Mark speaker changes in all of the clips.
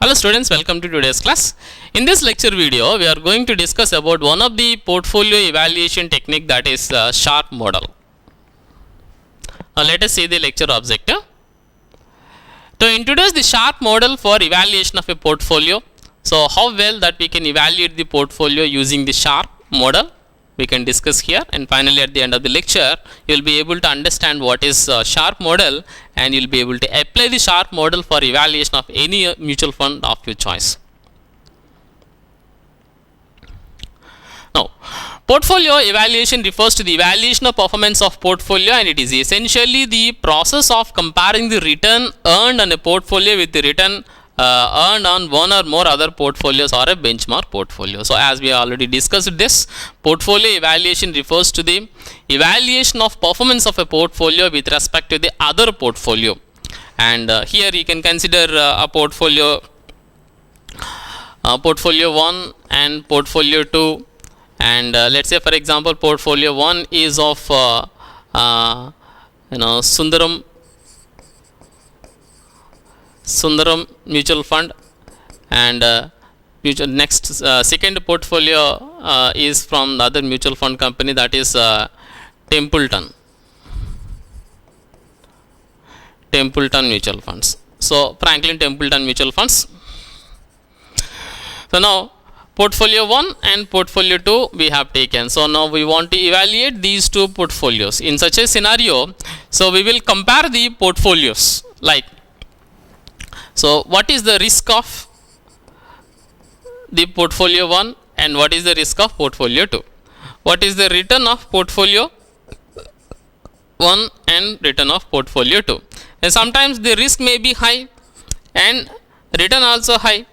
Speaker 1: Hello students, welcome to today's class. In this lecture video, we are going to discuss about one of the portfolio evaluation technique, that is Sharpe model. Now let us see the lecture objective. To introduce the Sharpe model for evaluation of a portfolio. So how well that we can evaluate the portfolio using the Sharpe model, we can discuss here, and finally at the end of the lecture you will be able to understand what is Sharpe model, and you will be able to apply the Sharpe model for evaluation of any mutual fund of your choice. Now, portfolio evaluation refers to the evaluation of performance of portfolio, and it is essentially the process of comparing the return earned on a portfolio with the return earned on one or more other portfolios or a benchmark portfolio. So as we already discussed this, portfolio evaluation refers to the evaluation of performance of a portfolio with respect to the other portfolio, and here you can consider a portfolio 1 and portfolio 2, and let's say for example portfolio 1 is of Sundaram mutual fund, and second portfolio is from the other mutual fund company, that is Templeton mutual funds. So Franklin Templeton mutual funds. So now portfolio 1 and portfolio 2 we have taken. So now we want to evaluate these two portfolios. In such a scenario, so we will compare the portfolios like, so what is the risk of the portfolio 1 and what is the risk of portfolio 2? What is the return of portfolio 1 and return of portfolio 2? And sometimes the risk may be high and return also high.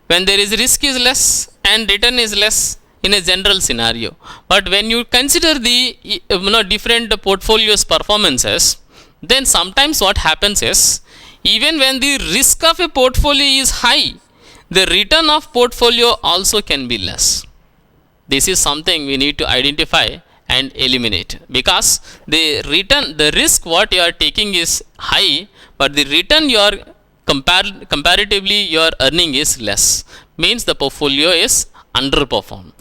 Speaker 1: When there is risk is less and return is less in a general scenario. But when you consider the different portfolios performances, then sometimes what happens is, even when the risk of a portfolio is high, the return of portfolio also can be less. This is something we need to identify and eliminate, because the risk what you are taking is high, but the return you are comparatively you are earning is less, means the portfolio is underperformed.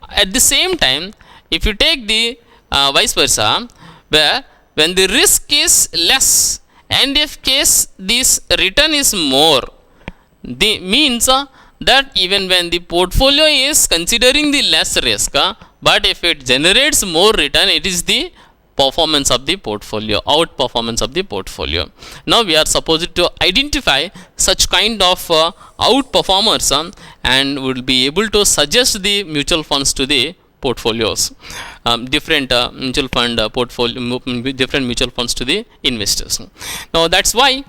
Speaker 1: At the same time, if you take the vice versa, where when the risk is less and if case this return is more, the means that even when the portfolio is considering the less risk, but if it generates more return, it is the performance of the portfolio, outperformance of the portfolio. Now we are supposed to identify such kind of outperformers and will be able to suggest the mutual funds to the portfolios, different mutual fund portfolio, different mutual funds to the investors. Now that's why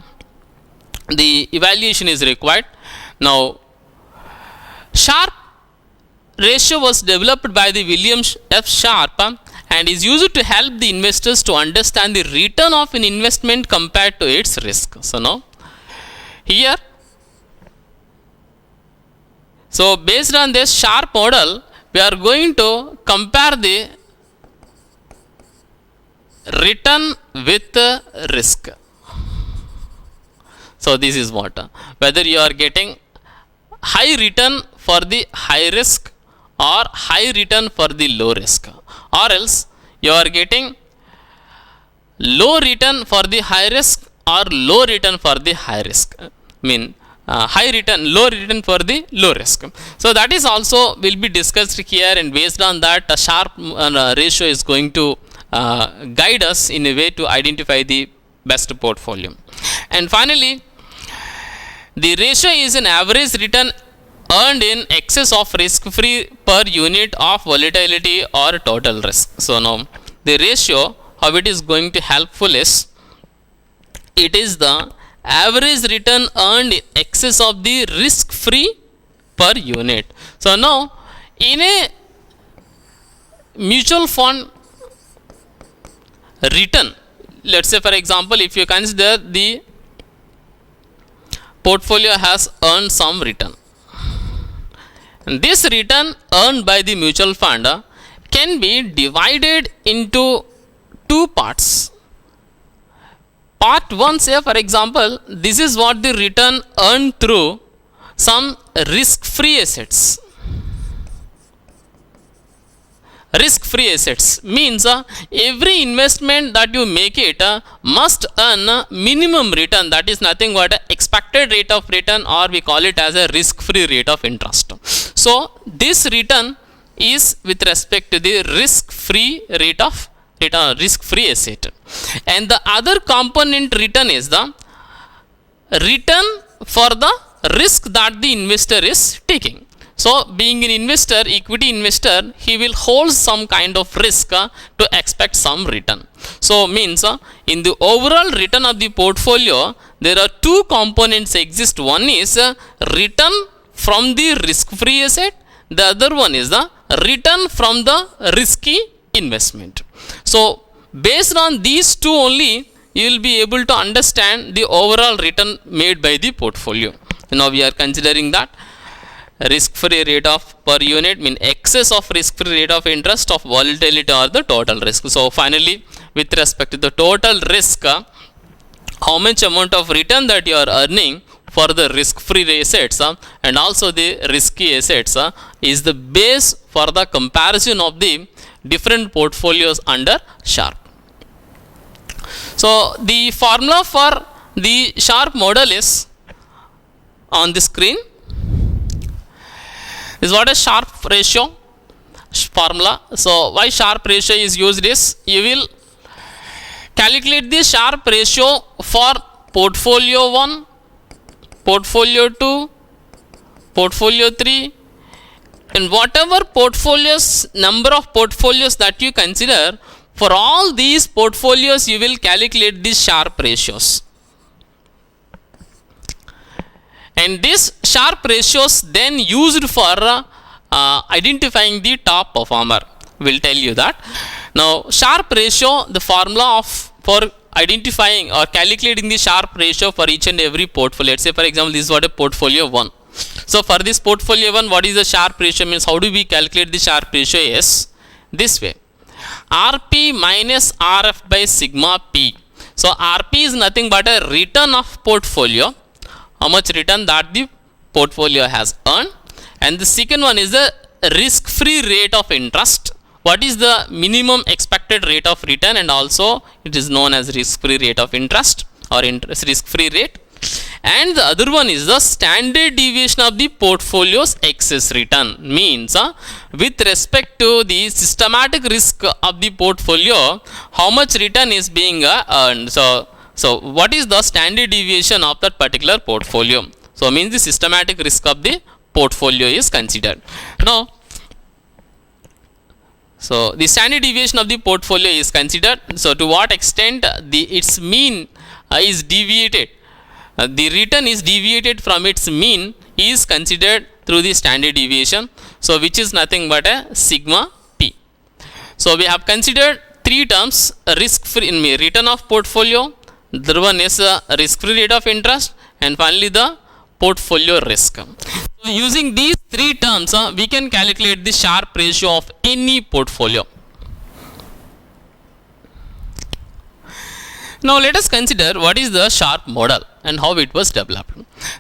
Speaker 1: the evaluation is required. Now Sharpe ratio was developed by the William F. Sharpe and is used to help the investors to understand the return of an investment compared to its risk. So now here, so based on this Sharpe model, we are going to compare the return with risk. So this is what, whether you are getting high return for the high risk or high return for the low risk, or else you are getting low return for the high risk or low return for the high risk, high return, low return for the low risk. So that is also will be discussed here, and based on that a Sharpe ratio is going to guide us in a way to identify the best portfolio. And finally, the ratio is an average return earned in excess of risk free per unit of volatility or total risk. So now the ratio, how it is going to helpful is, it is the average return earned in excess of the risk free per unit. So now in a mutual fund return, let's say for example if you consider the portfolio has earned some return, and this return earned by the mutual fund can be divided into two parts. Part 1, say for example, this is what the return earned through some risk-free assets. Risk-free assets means every investment that you make it must earn minimum return, that is nothing but expected rate of return, or we call it as a risk-free rate of interest. So this return is with respect to the risk-free rate of return, risk-free asset. And the other component return is the return for the risk that the investor is taking. So being an investor, equity investor, he will hold some kind of risk to expect some return. So means in the overall return of the portfolio, there are two components exist. One is return from the risk-free asset. The other one is the return from the risky investment. So based on these two only, you will be able to understand the overall return made by the portfolio. Now we are considering that risk-free rate of per unit mean excess of risk-free rate of interest of volatility or the total risk. So finally, with respect to the total risk, how much amount of return that you are earning for the risk-free assets and also the risky assets is the base for the comparison of the different portfolios under Sharpe. So the formula for the Sharpe model is on the screen. This is what a Sharpe ratio formula. So why Sharpe ratio is used is, you will calculate the Sharpe ratio for portfolio 1, portfolio 2, portfolio 3, and whatever portfolios, number of portfolios that you consider, for all these portfolios you will calculate these Sharpe ratios. And these Sharpe ratios then used for identifying the top performer. Will tell you that. Now Sharpe ratio, the formula for identifying or calculating the Sharpe ratio for each and every portfolio. Let's say for example, this is what a portfolio 1. So for this portfolio 1, what is the Sharpe ratio means, how do we calculate the Sharpe ratio is this way. RP minus RF by sigma P. So RP is nothing but a return of portfolio, how much return that the portfolio has earned, and the second one is the risk-free rate of interest. What is the minimum expected rate of return, and also it is known as risk-free rate of interest or interest risk-free rate. And the other one is the standard deviation of the portfolio's excess return, means with respect to the systematic risk of the portfolio, how much return is being earned. So what is the standard deviation of that particular portfolio? So means the systematic risk of the portfolio is considered. Now, so the standard deviation of the portfolio is considered. So to what extent its mean is deviated, the return is deviated from its mean is considered through the standard deviation. So which is nothing but a sigma P. So we have considered three terms: risk-free return of portfolio, the one is risk-free rate of interest, and finally the portfolio risk. So using these three terms, we can calculate the Sharpe ratio of any portfolio. Now let us consider what is the Sharpe model and how it was developed.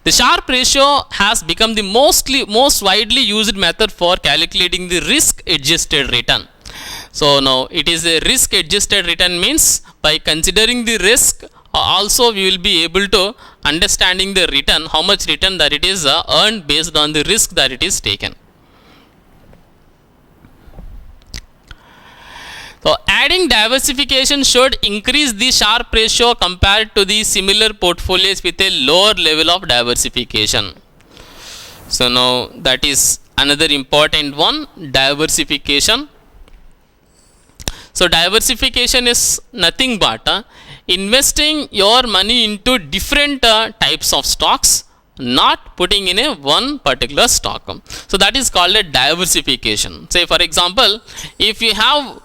Speaker 1: The Sharpe ratio has become the most widely used method for calculating the risk-adjusted return. So now it is a risk-adjusted return means by considering the risk, also we will be able to understanding the return, how much return that it is earned based on the risk that it is taken. So adding diversification should increase the Sharpe ratio compared to the similar portfolios with a lower level of diversification. So now that is another important one, diversification. So diversification is nothing but investing your money into different types of stocks, not putting in a one particular stock. So that is called a diversification. Say for example, if you have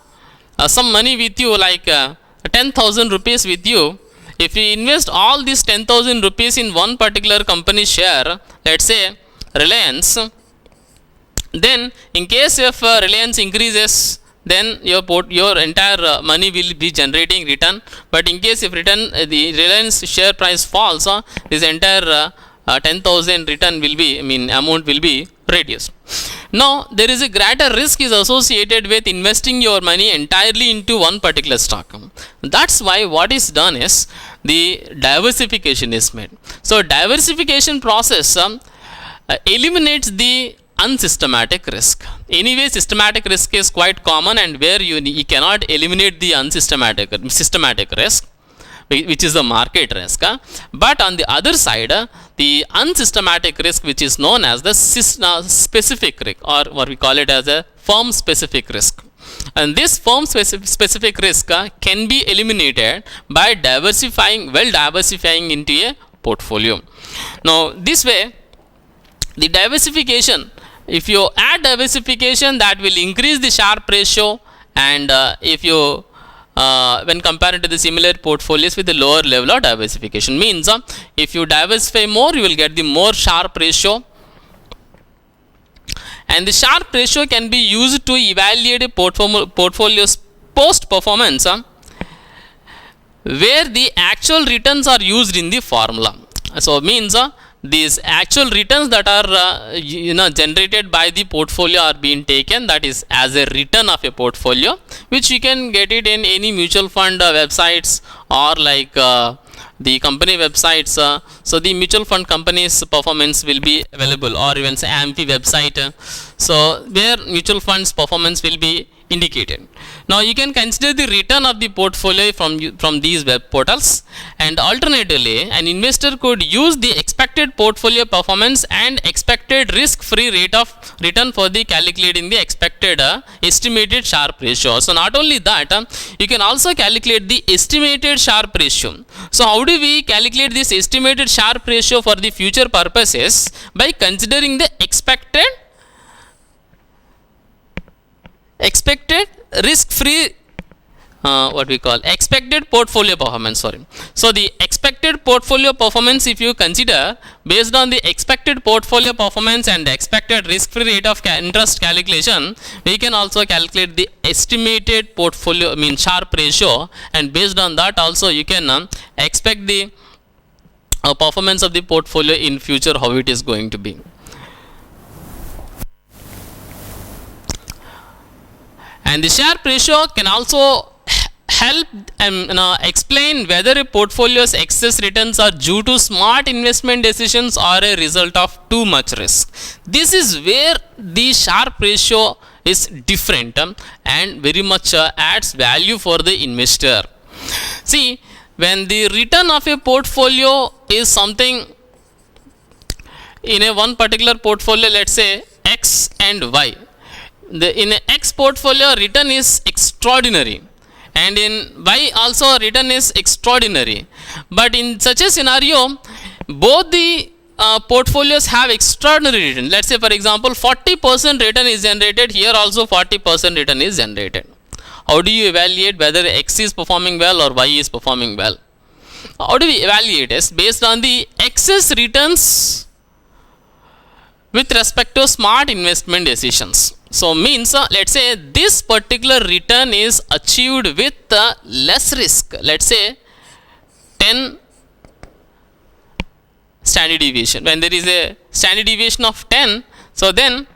Speaker 1: some money with you, like 10,000 rupees with you, if you invest all these 10,000 rupees in one particular company share, let's say Reliance, then in case if Reliance increases, then your entire money will be generating return. But in case if the Reliance share price falls, this entire 10,000 return will be, amount will be reduced. Now there is a greater risk is associated with investing your money entirely into one particular stock. That's why what is done is the diversification is made. So diversification process eliminates the unsystematic risk. Anyway, systematic risk is quite common, and where you cannot eliminate the systematic risk, which is the market risk. But on the other side, the unsystematic risk, which is known as the specific risk, or what we call it as a firm specific risk. And this firm specific risk can be eliminated by diversifying into a portfolio. Now this way, the diversification, if you add diversification, that will increase the Sharpe ratio, and if you when compared to the similar portfolios with a lower level of diversification, means if you diversify more, you will get the more Sharpe ratio, and the Sharpe ratio can be used to evaluate a portfolio's post performance, where the actual returns are used in the formula. So means these actual returns that are generated by the portfolio are being taken, that is as a return of a portfolio, which you can get it in any mutual fund websites, or like the company websites. So the mutual fund company's performance will be available, or even say AMFI website, so where mutual funds performance will be indicated. Now you can consider the return of the portfolio from these web portals, and alternatively an investor could use the expected portfolio performance and expected risk-free rate of return for the calculating the expected estimated Sharpe ratio. So not only that, you can also calculate the estimated Sharpe ratio. So how do we calculate this estimated Sharpe ratio for the future purposes? By considering the expected risk-free what we call expected portfolio performance. So the expected portfolio performance, if you consider based on the expected portfolio performance and expected risk-free rate of interest calculation, we can also calculate the estimated portfolio Sharpe ratio, and based on that also you can expect the performance of the portfolio in future, how it is going to be. And the Sharpe ratio can also help explain whether a portfolio's excess returns are due to smart investment decisions or a result of too much risk. This is where the Sharpe ratio is different and very much adds value for the investor. See, when the return of a portfolio is something in a one particular portfolio, let's say X and Y. In a X portfolio, return is extraordinary, and in Y also return is extraordinary. But in such a scenario, both the portfolios have extraordinary return. Let's say for example 40% return is generated, here also 40% return is generated. How do you evaluate whether X is performing well or Y is performing well? How do we evaluate it? Based on the excess returns with respect to smart investment decisions. So means let's say this particular return is achieved with less risk. Let's say 10 standard deviation. When there is a standard deviation of 10, so then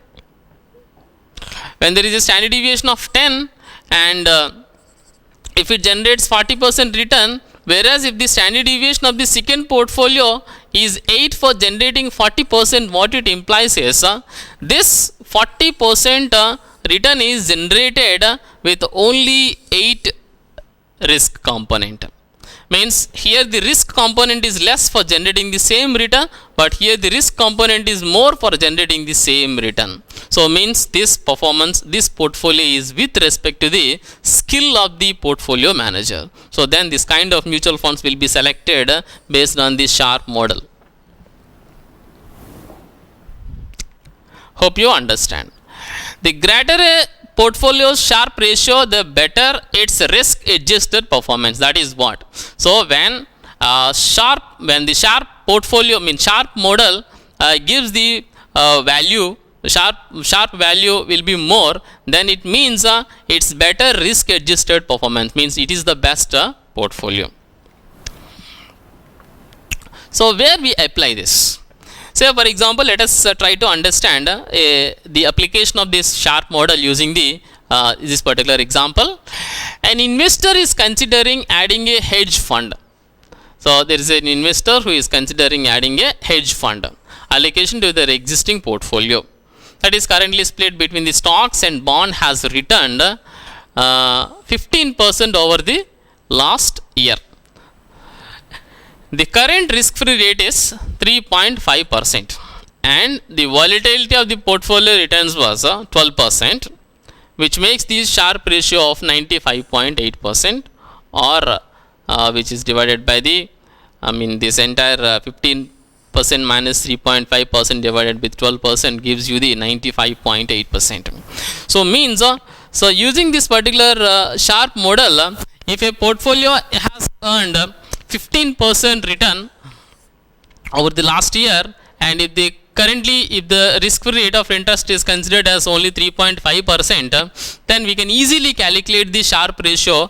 Speaker 1: when there is a standard deviation of 10 and if it generates 40% return, whereas if the standard deviation of the second portfolio is 8 for generating 40%, what it implies is this 40% return is generated with only 8 risk component. Means here the risk component is less for generating the same return, but here the risk component is more for generating the same return. So means this portfolio is with respect to the skill of the portfolio manager. So then this kind of mutual funds will be selected based on the Sharpe model. Hope you understand. The greater a portfolio's Sharpe ratio, the better its risk adjusted performance. That is what. So when the Sharpe portfolio Sharpe model gives the value, Sharpe value will be more, then it means it's better risk adjusted performance, means it is the best portfolio. So where we apply this? Say for example, let us try to understand the application of this Sharpe model using this particular example. An investor is considering adding a hedge fund. So there is an investor who is considering adding a hedge fund allocation to their existing portfolio that is currently split between the stocks and bond has returned 15% over the last year. The current risk-free rate is 3.5% and the volatility of the portfolio returns was 12%, which makes the Sharpe ratio of 95.8% or which is divided by the this entire 15% minus 3.5% divided with 12% gives you the 95.8%. So means so using this particular Sharpe model, if a portfolio has earned 15% return over the last year, and if the risk-free rate of interest is considered as only 3.5%, then we can easily calculate the Sharpe ratio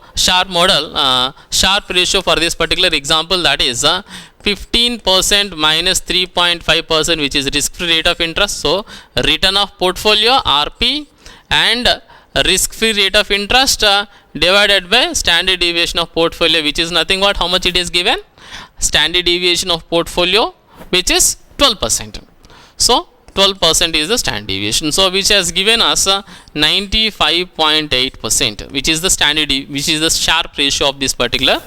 Speaker 1: for this particular example, that is 15% minus 3.5%, which is risk-free rate of interest. So return of portfolio RP and risk-free rate of interest divided by standard deviation of portfolio, which is nothing but how much it is given, standard deviation of portfolio, which is 12%. So 12% is the standard deviation, so which has given us 95.8%, which is the Sharpe ratio of this particular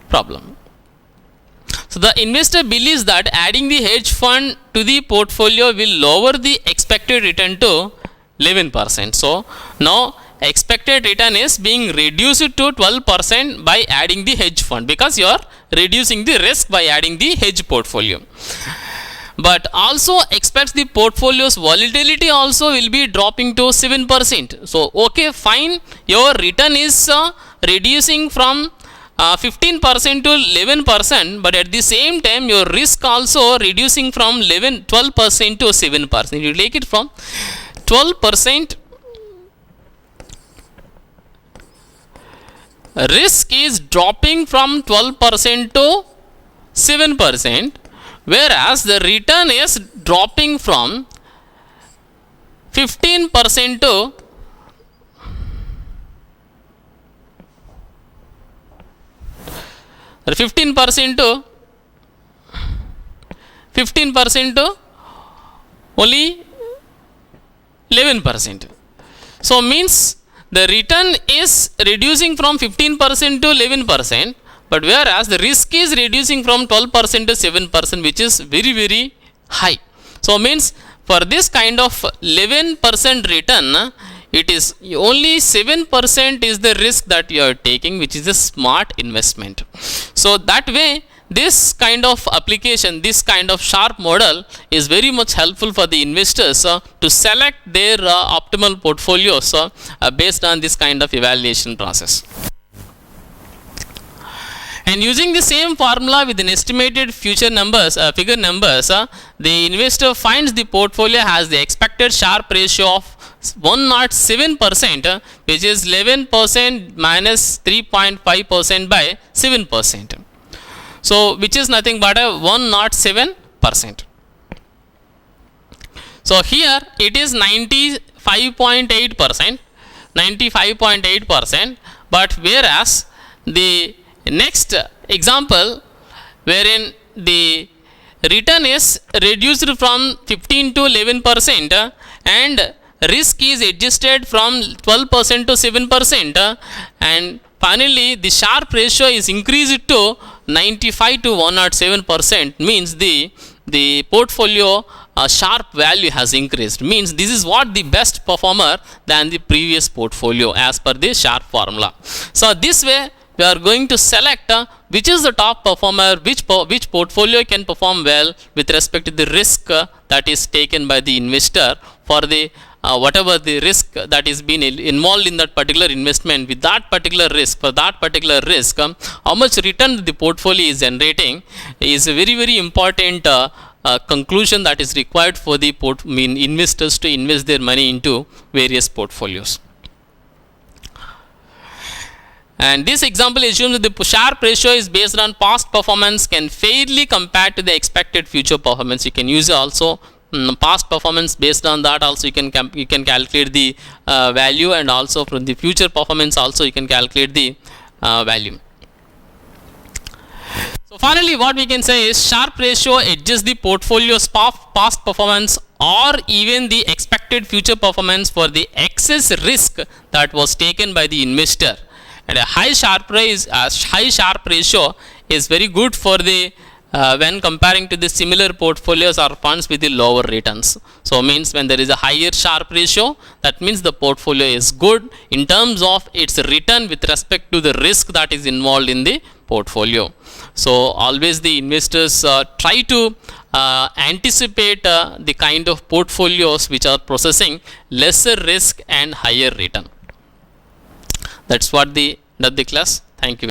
Speaker 1: problem. So the investor believes that adding the hedge fund to the portfolio will lower the expected return to 11%. So now expected return is being reduced to 12% by adding the hedge fund, because you are reducing the risk by adding the hedge portfolio. But also expects the portfolio's volatility also will be dropping to 7%. So okay, fine, your return is reducing from 15% to 11%, but at the same time your risk also reducing from 12% to 7%. You take it from 12%, risk is dropping from 12% to 7%, whereas the return is dropping from 15% to 15% to only 11%. So means the return is reducing from 15% to 11%, but whereas the risk is reducing from 12% to 7%, which is very, very high. So means for this kind of 11% return, it is only 7% is the risk that you are taking, which is a smart investment. So that way, this kind of application, this kind of Sharpe model is very much helpful for the investors to select their optimal portfolios based on this kind of evaluation process. And using the same formula with an estimated figure numbers, the investor finds the portfolio has the expected Sharpe ratio of 107%, which is 11% minus 3.5% by 7%. So which is nothing but a 107%. So here it is 95.8%, but whereas the next example wherein the return is reduced from 15 to 11% and risk is adjusted from 12% to 7%, and finally the Sharpe ratio is increased to 95 to 107%, means the portfolio Sharpe value has increased, means this is what the best performer than the previous portfolio as per the Sharpe formula. So this way we are going to select which is the top performer, which portfolio can perform well with respect to the risk that is taken by the investor for the whatever the risk that is being involved in that particular investment. With that particular risk, for that particular risk, how much return the portfolio is generating is a very, very important conclusion that is required for the investors to invest their money into various portfolios. And this example assumes that the Sharpe ratio is based on past performance can fairly compare to the expected future performance. You can use also past performance. Based on that also you can calculate the value, and also from the future performance also you can calculate the value. So finally what we can say is Sharpe ratio adjusts the portfolio's past performance or even the expected future performance for the excess risk that was taken by the investor. And a high Sharpe ratio is very good for the when comparing to the similar portfolios or funds with the lower returns. So means when there is a higher Sharpe ratio, that means the portfolio is good in terms of its return with respect to the risk that is involved in the portfolio. So always the investors try to anticipate the kind of portfolios which are processing lesser risk and higher return. That's what the class. Thank you.